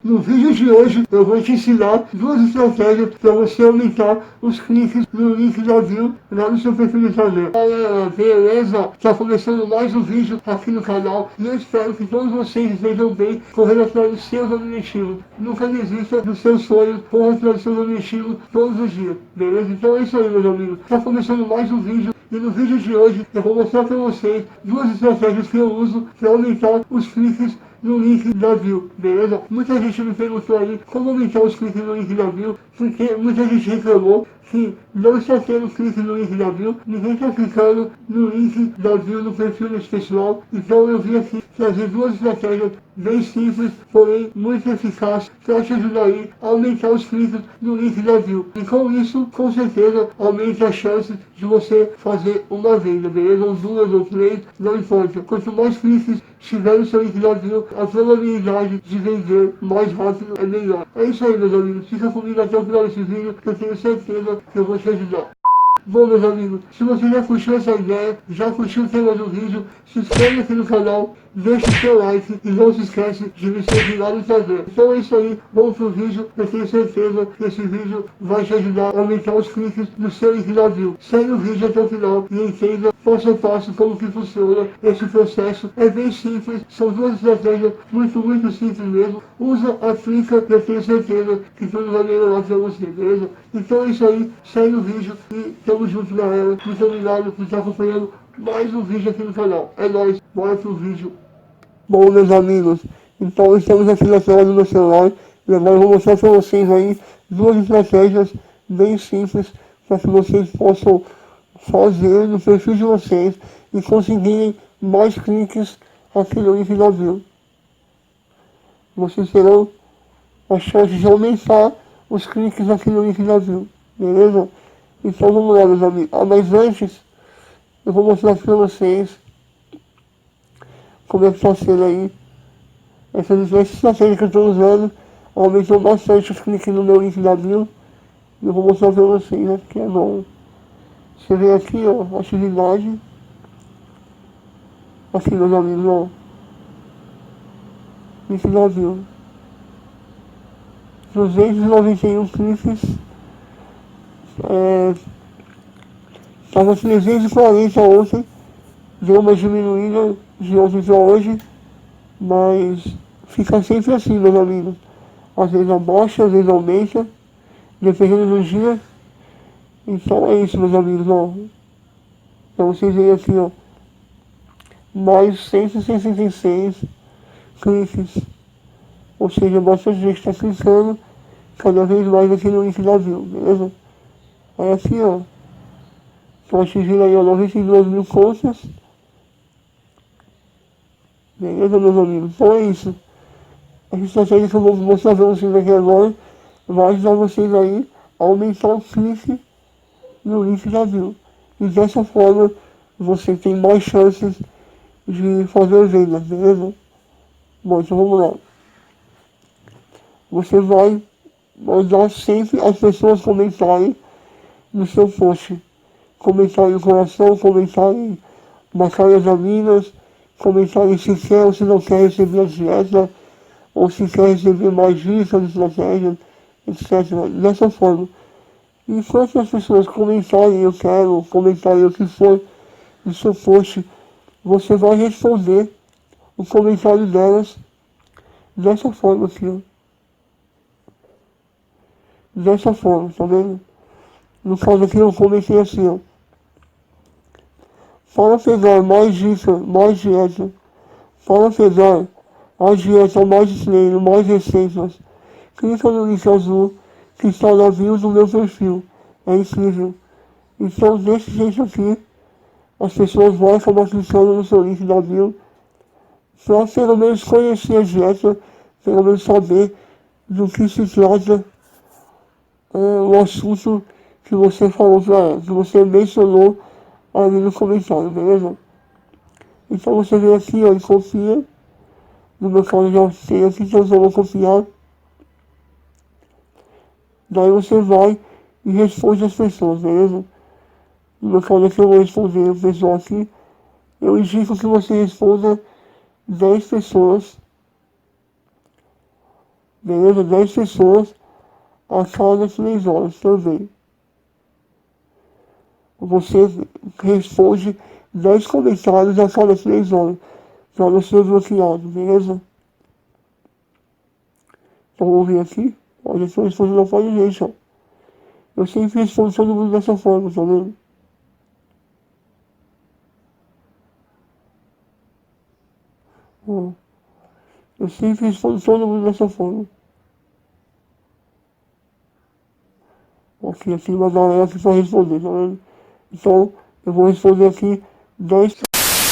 No vídeo de hoje eu vou te ensinar duas estratégias para você aumentar os cliques no link da bio lá no seu perfil do Instagram. Galera, beleza? Tá começando mais um vídeo aqui no canal e eu espero que todos vocês estejam bem correndo atrás dos seus objetivos. Nunca desista dos seus sonhos, corra atrás dos seus objetivos todos os dias, beleza? Então é isso aí, meus amigos. Tá começando mais um vídeo e no vídeo de hoje eu vou mostrar para vocês duas estratégias que eu uso para aumentar os cliques no link da bio, beleza? Muita gente me perguntou aí como aumentar os cliques no link da bio, porque muita gente reclamou que não está tendo clique no link da bio, ninguém está clicando no link da bio no perfil desse pessoal, então eu vim aqui trazer duas estratégias bem simples, porém muito eficazes, para te ajudar aí a aumentar os cliques no link da bio. E com isso, com certeza, aumenta a chance de você fazer uma venda, beleza? Ou duas ou três, não importa. Quanto mais cliques tiver no seu link da bio, a probabilidade de vender mais rápido é melhor. É isso aí, meus amigos. Fica comigo até o final desse vídeo, que eu tenho certeza que eu vou te ajudar. Bom, meus amigos, se você já curtiu essa ideia, já curtiu o tema do vídeo, se inscreve aqui no canal, deixa o seu like e não se esquece de me seguir lá no Instagram. Então é isso aí, vamos pro vídeo, eu tenho certeza que esse vídeo vai te ajudar a aumentar os cliques no seu link da bio. Segue o vídeo até o final e entenda passo a passo como que funciona esse processo. É bem simples, são duas estratégias muito simples mesmo. Usa, aplica e eu tenho certeza que tudo vai melhorar pra você, beleza? Então é isso aí, segue o vídeo e tamo junto, galera. Muito obrigado por estar acompanhando mais um vídeo aqui no canal. É nóis, bora pro vídeo. Bom, meus amigos, então estamos aqui na tela do meu celular e agora eu vou mostrar para vocês aí duas estratégias bem simples para que vocês possam fazer no perfil de vocês e conseguirem mais cliques aqui no link da bio. Vocês terão a chance de aumentar os cliques aqui no link da bio, beleza? Então vamos lá, meus amigos. Mas antes, eu vou mostrar para vocês como é que está sendo aí essas estratégias que eu estou usando. Aumentou bastante os cliques no meu link da bio. E eu vou mostrar para vocês, né, que é bom. Você vem aqui, ó, atividade. Aqui, meus amigos, ó. Link da bio. 291 cliques. Estava 340 ontem. Deu uma diminuída de ontem para hoje. Mas fica sempre assim, meus amigos. Às vezes abaixa, às vezes aumenta. Dependendo do dia. Então é isso, meus amigos, ó. Pra vocês verem aqui, ó. Mais 166 cliques. Ou seja, bastante gente está clicando cada vez mais aqui no link da bio, beleza? Aí aqui, ó. Tô atingindo aí, ó, 92 mil contas. Beleza, meus amigos? Então é isso. Essa estratégia que eu vou mostrar pra vocês aqui agora vai ajudar vocês aí a aumentar o clique no link da bio. E dessa forma você tem mais chances de fazer vendas, beleza? Bom, então vamos lá. Você vai mandar sempre as pessoas comentarem no seu post. Comentarem no coração, comentarem batalhas amigas, comentarem se quer ou se não quer receber a dieta, ou se quer receber mais dicas, estratégias, etc. Dessa forma. Enquanto as pessoas comentarem eu quero, comentarem o que for no seu post, você vai responder o comentário delas dessa forma aqui, ó. Dessa forma, tá vendo? No caso aqui eu comentei assim, ó. Para pegar mais dica, mais dieta, para pegar a dieta mais treino, mais receitas, clica no link azul que está na bio do meu perfil. É incrível. Então, desse jeito aqui, as pessoas vão acabar clicando no seu link da bio para pelo menos conhecer a dieta, pelo menos saber do que se trata o assunto que você falou para ela, que você mencionou ali no comentário, beleza? Então você vem aqui, ó, e copia. No meu caso já tem aqui, então eu vou copiar. Daí você vai e responde as pessoas, beleza? No meu caso aqui eu vou responder o pessoal aqui. Eu indico que você responda 10 pessoas Beleza? 10 pessoas a cada 3 horas também. Você responde 10 comentários a cada 3 horas para não ser bloqueado, beleza? Então vamos ver aqui. Olha, eu estou respondendo a parte gente, ó. Eu sempre respondo todo mundo dessa forma, tá vendo? Ó, eu sempre respondo todo mundo dessa forma. Aqui uma galera que só responder, tá vendo? Então, eu vou responder aqui 10.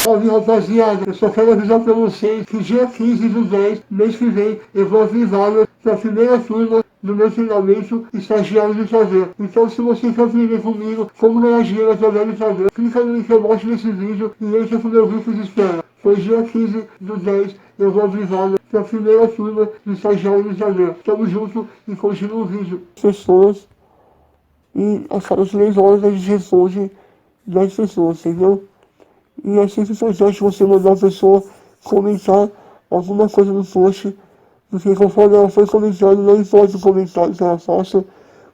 Salve rapaziada, eu só quero avisar pra vocês que dia 15 do 10, mês que vem, eu vou abrir vaga pra primeira turma do meu treinamento estagiário de Instagram. Então se você quer aprender comigo como ganhar dinheiro através do Instagram, clica no link abaixo desse vídeo e entra pro meu grupo de espera. Foi dia 15 do 10, eu vou abrir vaga pra primeira turma do estagiário de Instagram. Tamo junto e continua o vídeo. Pessoas, e a cada 3 horas a gente responde 10 pessoas, entendeu? E é sempre importante você mandar a pessoa comentar alguma coisa no post, porque conforme ela for comentando, não importa o comentário que ela faça,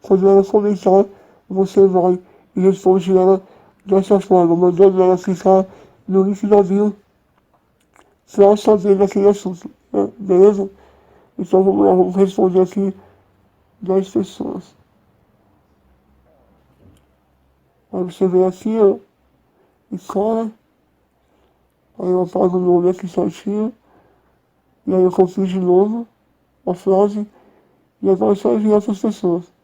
quando ela comentar, você vai e responde ela dessa forma, mandando ela clicar no link da bio pra saber daquele assunto, né? Beleza? Então vamos lá, vamos responder aqui 10 pessoas. Aí você vem aqui, ó, e cola, aí eu apago o nome aqui certinho, e aí eu confio de novo a frase, e agora é só enviar para as pessoas.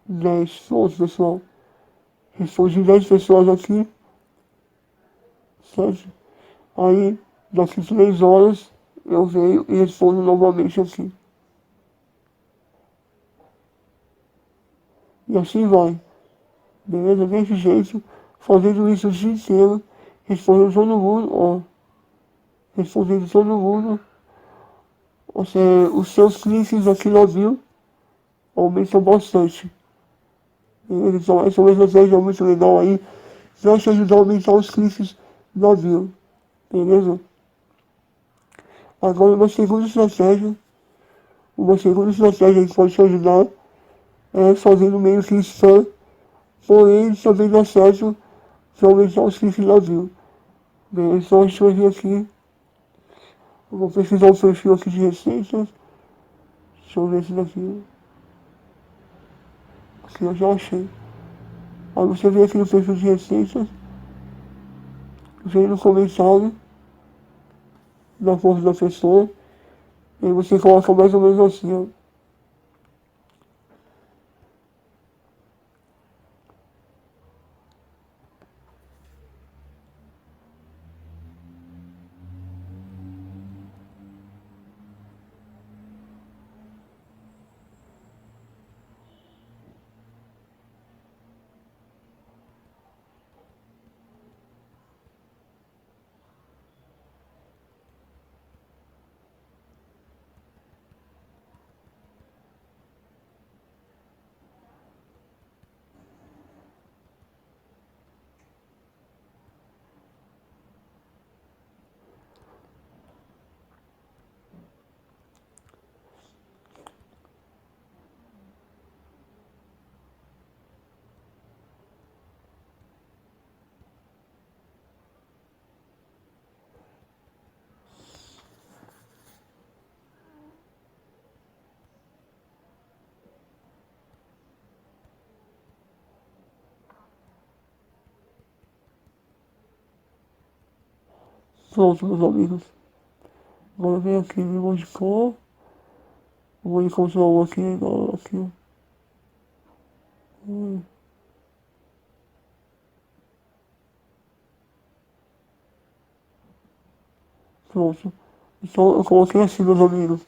Dez pronto, pessoal. Respondi 10 pessoas aqui, certo? Aí, daqui 3 horas, eu venho e respondo novamente aqui. E assim vai. Beleza? Desse jeito, fazendo isso o dia inteiro, respondendo todo mundo, ó. Respondendo todo mundo. Os seus cliques aqui no Brasil aumentam bastante. Beleza? Então, essa é uma estratégia muito legal aí, pra te ajudar a aumentar os cliques no Brasil. Beleza? Agora, uma segunda estratégia que pode te ajudar é fazendo meio que spam, porém também dá certo para aumentar os cliques no Brasil. Beleza? Então a gente vai vir aqui, eu vou pesquisar o perfil aqui de receitas, deixa eu ver esse daqui, aqui eu já achei. Aí você vem aqui no perfil de receitas, vem no comentário da foto da pessoa, e aí você coloca mais ou menos assim, ó. Pronto, meus amigos. Agora vem aqui no limão de cor, vou encontrar um aqui, aqui, ó. Pronto. Então eu coloquei assim, meus amigos.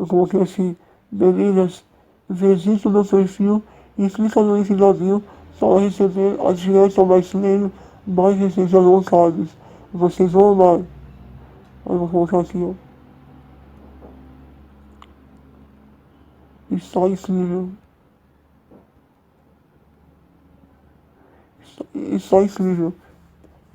Eu coloquei assim, meninas, visite o meu perfil e clica no link da bio para receber a dieta mais treino, mais receitas lançadas. Vocês vão amar. Aí eu vou colocar aqui, ó. Está incrível. Está incrível.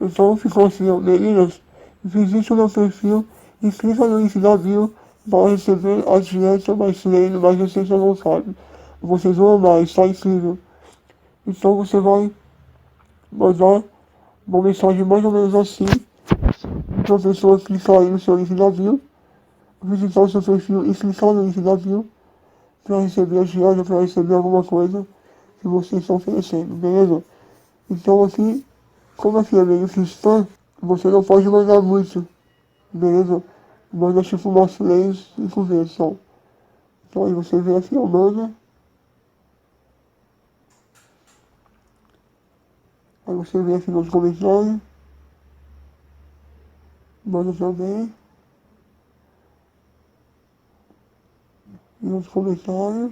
Então ficou assim, ó, meninas, visite o meu perfil e clica no link da bio para receber a dieta mais treino, mais receitas lançadas. Vocês vão amar, está incrível. Então você vai mandar uma mensagem mais ou menos assim, para a pessoa clicar aí no seu link da bio, visitar o seu perfil e clicar no link da bio, para receber a dieta, para receber alguma coisa que vocês estão oferecendo, beleza? Então aqui, como aqui é meio cristã, você não pode mandar muito, beleza? Manda tipo umas 3, 5 vezes só. Então aí você vem aqui, ó, manda. Aí você vem aqui nos comentários. Manda também. E nos comentários.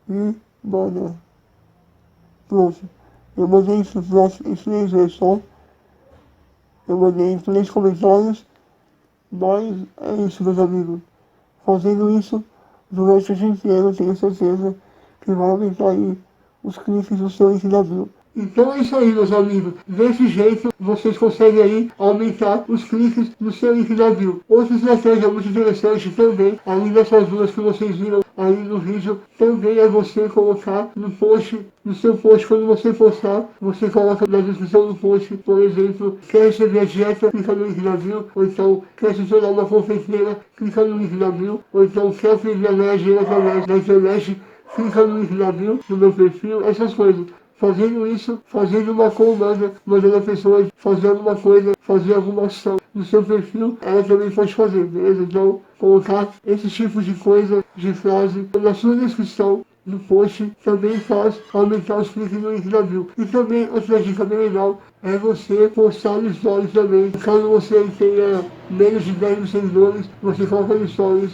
E manda. Pronto. Eu mandei isso 3 vezes só. Eu mandei em 3 comentários. Mas é isso, meus amigos. Fazendo isso durante o dia inteiro, eu tenho certeza que vai aumentar aí os cliques do seu link da bio. Então é isso aí, meus amigos. Desse jeito, vocês conseguem aí aumentar os cliques no seu link da bio. Outra estratégia muito interessante também, além dessas duas que vocês viram aí no vídeo, também é você colocar no post, no seu post, quando você postar, você coloca na descrição do post, por exemplo, quer receber a dieta, clica no link da bio, ou então quer se tornar uma confeiteira, clica no link da bio, ou então quer aprender a ganhar dinheiro através da internet, clica no link da bio, no meu perfil, essas coisas. Fazendo isso, fazendo uma comanda, mandando a pessoa fazer alguma coisa, fazer alguma ação no seu perfil, ela também pode fazer, beleza? Então, colocar esse tipo de coisa, de frase, na sua descrição, no post, também faz aumentar os cliques no link da bio. E também, outra dica bem legal, é você postar no stories também. Caso você tenha menos de 10 mil seguidores, você coloca no stories,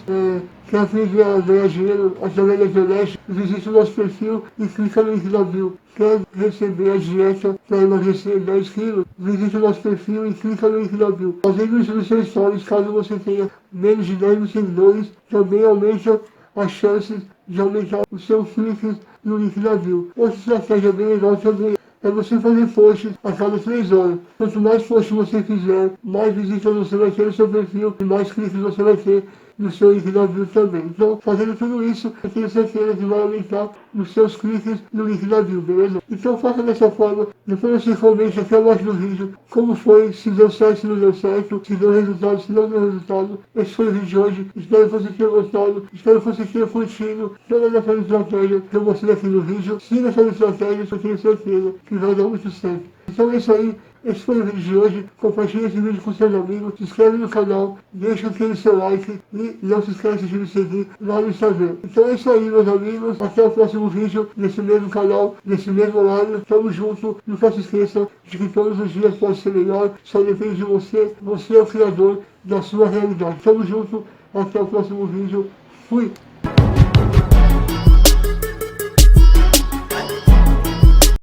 quer aprender a ganhar dinheiro através da internet, visite o nosso perfil e clica no link da bio. Quer receber a dieta para emagrecer 10 quilos, visite o nosso perfil e clica no link da bio. Fazendo isso nos seus stories, caso você tenha menos de 10 mil seguidores, também aumenta as chances de aumentar os seus cliques no link da bio. Outra estratégia bem legal também é você fazer posts a cada 3 horas. Quanto mais posts você fizer, mais visitas você vai ter no seu perfil e mais cliques você vai ter no seu link da bio também. Então, fazendo tudo isso, eu tenho certeza que vai aumentar os seus cliques no link da bio, beleza? Então faça dessa forma, depois você comente aqui abaixo do vídeo como foi, se deu certo, se não deu certo, se deu resultado, se não deu resultado. Esse foi o vídeo de hoje, espero que você tenha gostado, espero que você tenha curtido toda essa estratégia que eu mostrei aqui no vídeo. Siga essa estratégia, eu tenho certeza que vai dar muito certo. Então é isso aí. Esse foi o vídeo de hoje, compartilhe esse vídeo com seus amigos, se inscreve no canal, deixa aquele seu like e não se esqueça de me seguir lá no Instagram. Então é isso aí, meus amigos, até o próximo vídeo, nesse mesmo canal, nesse mesmo horário, tamo junto, nunca se esqueça de que todos os dias pode ser melhor, só depende de você, você é o criador da sua realidade. Tamo junto, até o próximo vídeo, fui!